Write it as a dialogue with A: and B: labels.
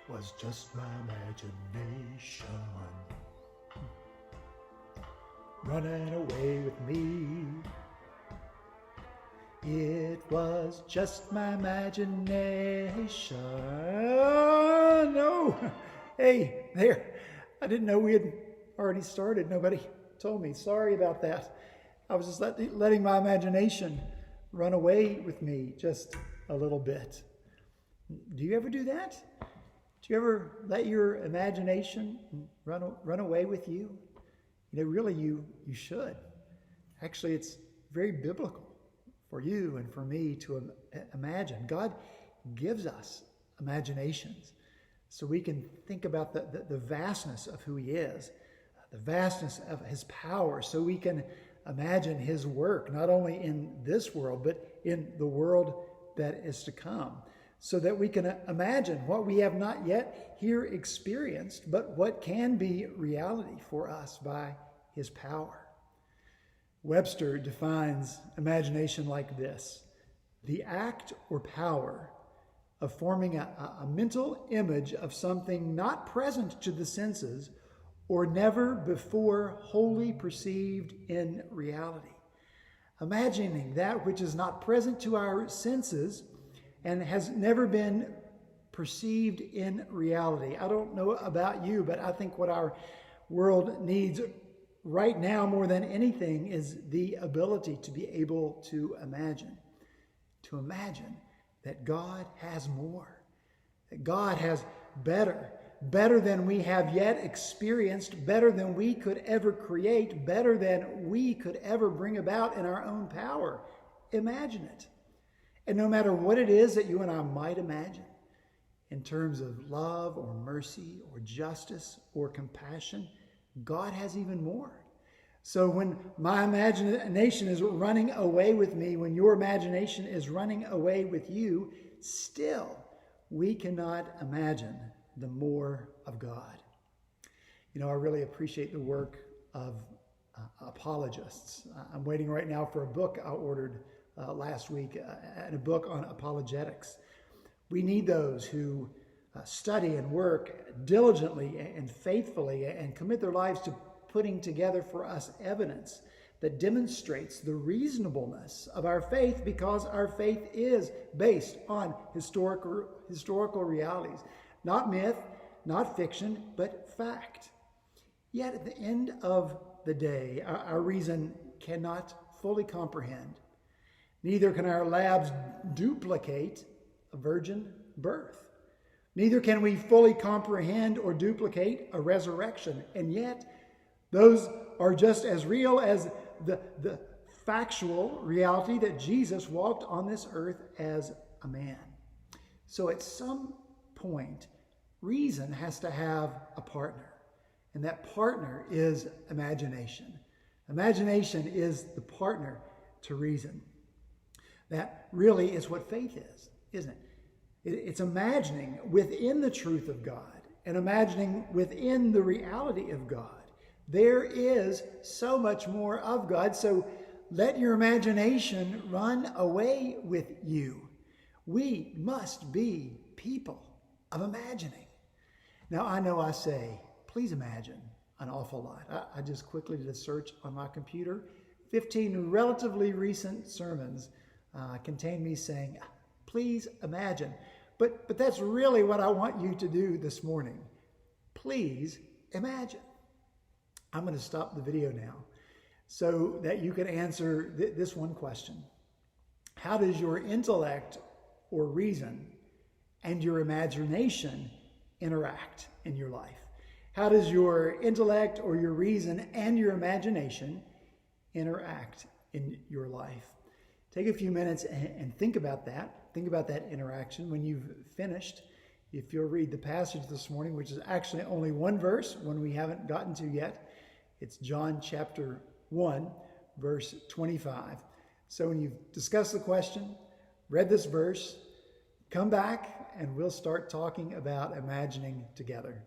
A: was just my imagination running away with me. It was just my imagination. No. Hey, there. I didn't know we had already started. Nobody told me. Sorry about that. I was just letting my imagination run away with me just a little bit. Do you ever do that? Do you ever let your imagination run away with you? You know, really, you should. Actually, it's very biblical for you and for me to imagine. God gives us imaginations so we can think about the vastness of who he is, the vastness of his power, so we can imagine his work, not only in this world, but in the world that is to come, so that we can imagine what we have not yet here experienced, but what can be reality for us by his power. Webster defines imagination like this: the act or power of forming a mental image of something not present to the senses or never before wholly perceived in reality. Imagining that which is not present to our senses and has never been perceived in reality. I don't know about you, but I think what our world needs right now more than anything is the ability to be able to imagine that God has more, that God has better than we have yet experienced, better than we could ever create, better than we could ever bring about in our own power. Imagine it. And no matter what it is that you and I might imagine in terms of love or mercy or justice or compassion, God has even more. So when my imagination is running away with me, when your imagination is running away with you, still we cannot imagine the more of God. You know, I really appreciate the work of apologists. I'm waiting right now for a book I ordered last week, a book on apologetics. We need those who study and work diligently and faithfully and commit their lives to putting together for us evidence that demonstrates the reasonableness of our faith, because our faith is based on historical realities. Not myth, not fiction, but fact. Yet at the end of the day, our reason cannot fully comprehend. Neither can our labs duplicate a virgin birth. Neither can we fully comprehend or duplicate a resurrection. And yet, those are just as real as the factual reality that Jesus walked on this earth as a man. So at some point, reason has to have a partner. And that partner is imagination. Imagination is the partner to reason. That really is what faith is, isn't it? It's imagining within the truth of God and imagining within the reality of God. There is so much more of God, so let your imagination run away with you. We must be people of imagining. Now, I know I say, please imagine an awful lot. I just quickly did a search on my computer. 15 relatively recent sermons contain me saying, please imagine. But that's really what I want you to do this morning. Please imagine. I'm going to stop the video now so that you can answer this one question. How does your intellect or reason and your imagination interact in your life? How does your intellect or your reason and your imagination interact in your life? Take a few minutes and think about that. Think about that interaction. When you've finished, if you'll read the passage this morning, which is actually only one verse, one we haven't gotten to yet. It's John chapter 1, verse 25. So when you've discussed the question, read this verse, come back, and we'll start talking about imagining together.